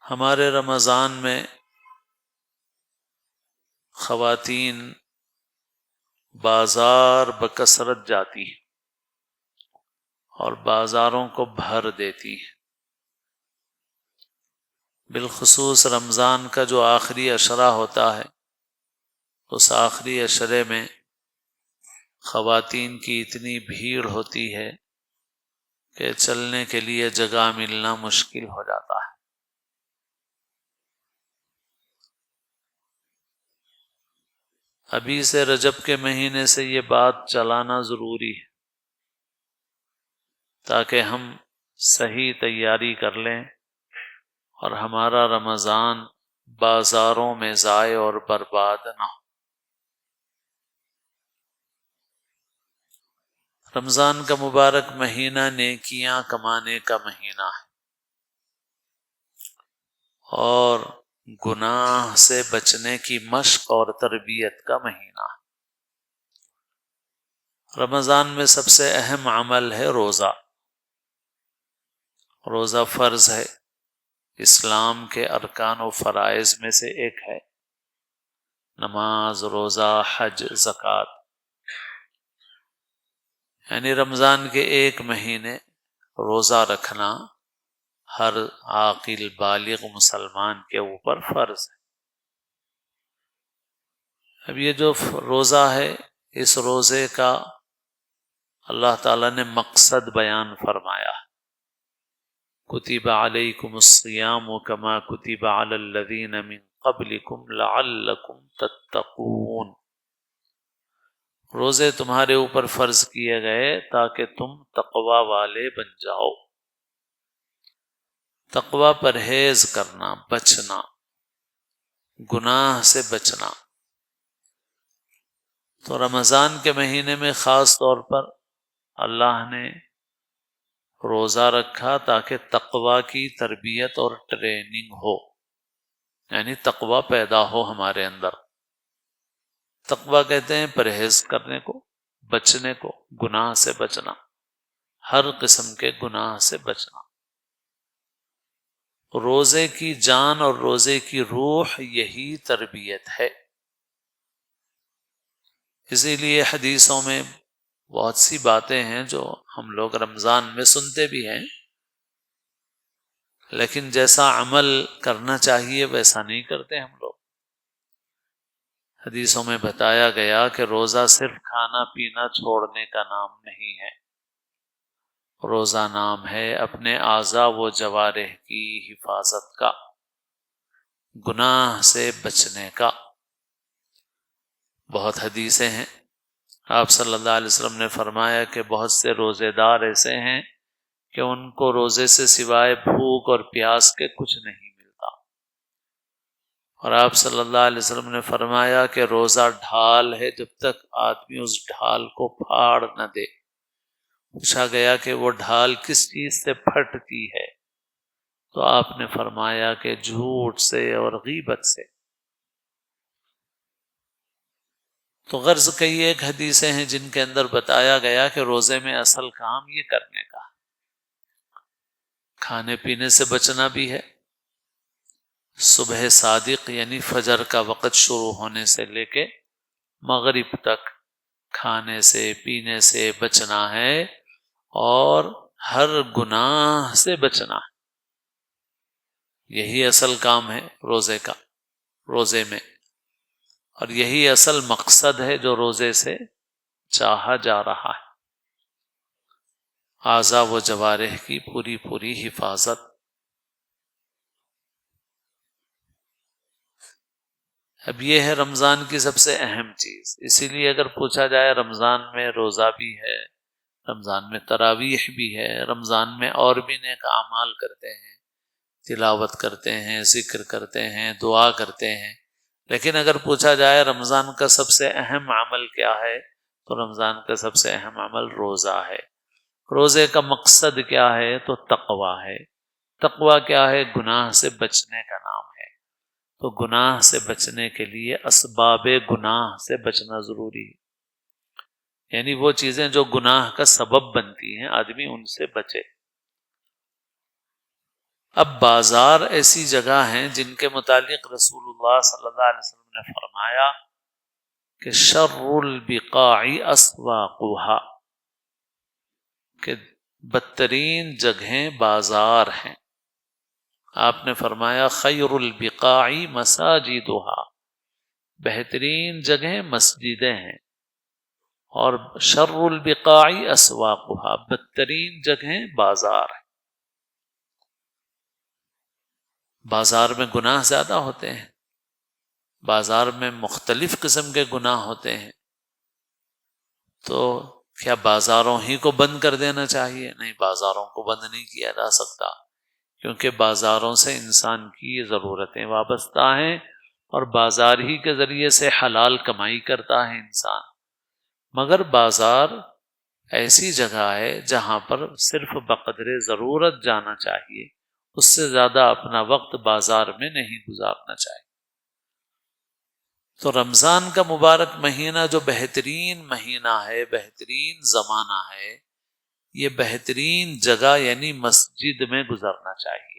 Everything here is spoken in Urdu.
ہمارے رمضان میں خواتین بازار بکثرت جاتی ہیں اور بازاروں کو بھر دیتی ہیں۔ بالخصوص رمضان کا جو آخری عشرہ ہوتا ہے، اس آخری عشرے میں خواتین کی اتنی بھیڑ ہوتی ہے کہ چلنے کے لیے جگہ ملنا مشکل ہو جاتا ہے۔ ابھی سے رجب کے مہینے سے یہ بات چلانا ضروری ہے تاکہ ہم صحیح تیاری کر لیں اور ہمارا رمضان بازاروں میں ضائع اور برباد نہ ہو۔ رمضان کا مبارک مہینہ نیکیاں کمانے کا مہینہ ہے اور گناہ سے بچنے کی مشق اور تربیت کا مہینہ ہے۔ رمضان میں سب سے اہم عمل ہے روزہ۔ روزہ فرض ہے، اسلام کے ارکان و فرائض میں سے ایک ہے۔ نماز، روزہ، حج، زکوٰۃ، یعنی رمضان کے ایک مہینے روزہ رکھنا ہر عاقل بالغ مسلمان کے اوپر فرض ہے۔ اب یہ جو روزہ ہے، اس روزے کا اللہ تعالیٰ نے مقصد بیان فرمایا ہے۔ کتب علیکم الصیام کما کتب علی الذین من قبلکم لعلکم تتقون۔ روزے تمہارے اوپر فرض کیے گئے تاکہ تم تقوی والے بن جاؤ۔ تقوی پرہیز کرنا، بچنا، گناہ سے بچنا۔ تو رمضان کے مہینے میں خاص طور پر اللہ نے روزہ رکھا تاکہ تقوی کی تربیت اور ٹریننگ ہو، یعنی تقوی پیدا ہو ہمارے اندر۔ تقوی کہتے ہیں پرہیز کرنے کو، بچنے کو، گناہ سے بچنا، ہر قسم کے گناہ سے بچنا۔ روزے کی جان اور روزے کی روح یہی تربیت ہے۔ اسی لیے حدیثوں میں بہت سی باتیں ہیں جو ہم لوگ رمضان میں سنتے بھی ہیں، لیکن جیسا عمل کرنا چاہیے ویسا نہیں کرتے ہم لوگ۔ حدیثوں میں بتایا گیا کہ روزہ صرف کھانا پینا چھوڑنے کا نام نہیں ہے، روزہ نام ہے اپنے اعضاء و جوارح کی حفاظت کا، گناہ سے بچنے کا۔ بہت حدیثیں ہیں، آپ صلی اللہ علیہ وسلم نے فرمایا کہ بہت سے روزے دار ایسے ہیں کہ ان کو روزے سے سوائے بھوک اور پیاس کے کچھ نہیں ملتا، اور آپ صلی اللہ علیہ وسلم نے فرمایا کہ روزہ ڈھال ہے، جب تک آدمی اس ڈھال کو پھاڑ نہ دے۔ پوچھا گیا کہ وہ ڈھال کس چیز سے پھٹتی ہے؟ تو آپ نے فرمایا کہ جھوٹ سے اور غیبت سے۔ تو غرض کئی ایک حدیثیں ہیں جن کے اندر بتایا گیا کہ روزے میں اصل کام یہ کرنے کا، کھانے پینے سے بچنا بھی ہے۔ صبح صادق یعنی فجر کا وقت شروع ہونے سے لے کے مغرب تک کھانے سے پینے سے بچنا ہے اور ہر گناہ سے بچنا ہے۔ یہی اصل کام ہے روزے کا، روزے میں، اور یہی اصل مقصد ہے جو روزے سے چاہا جا رہا ہے، اعضاء و جوارح کی پوری حفاظت۔ اب یہ ہے رمضان کی سب سے اہم چیز۔ اسی لیے اگر پوچھا جائے رمضان میں روزہ بھی ہے، رمضان میں تراویح بھی ہے، رمضان میں اور بھی نیک اعمال کرتے ہیں، تلاوت کرتے ہیں، ذکر کرتے ہیں، دعا کرتے ہیں، لیکن اگر پوچھا جائے رمضان کا سب سے اہم عمل کیا ہے، تو رمضان کا سب سے اہم عمل روزہ ہے۔ روزے کا مقصد کیا ہے؟ تو تقوی ہے۔ تقوی کیا ہے؟ گناہ سے بچنے کا نام ہے۔ تو گناہ سے بچنے کے لیے اسباب گناہ سے بچنا ضروری ہے، یعنی وہ چیزیں جو گناہ کا سبب بنتی ہیں، آدمی ان سے بچے۔ اب بازار ایسی جگہ ہیں جن کے متعلق رسول اللہ صلی اللہ علیہ وسلم نے فرمایا کہ شر البقاع اسواقها، کہ بدترین جگہیں بازار ہیں. آپ نے فرمایا خیر البقاع مساجدها، بہترین جگہیں مسجدیں ہیں، اور شر البقاع اسواقها، بدترین جگہیں بازار ہیں. بازار میں گناہ زیادہ ہوتے ہیں، بازار میں مختلف قسم کے گناہ ہوتے ہیں. تو کیا بازاروں ہی کو بند کر دینا چاہیے؟ نہیں، بازاروں کو بند نہیں کیا جا سکتا، کیونکہ بازاروں سے انسان کی ضرورتیں وابستہ ہیں، اور بازار ہی کے ذریعے سے حلال کمائی کرتا ہے انسان. مگر بازار ایسی جگہ ہے جہاں پر صرف بقدر ضرورت جانا چاہیے، اس سے زیادہ اپنا وقت بازار میں نہیں گزارنا چاہیے. تو رمضان کا مبارک مہینہ جو بہترین مہینہ ہے، بہترین زمانہ ہے، یہ بہترین جگہ یعنی مسجد میں گزرنا چاہیے.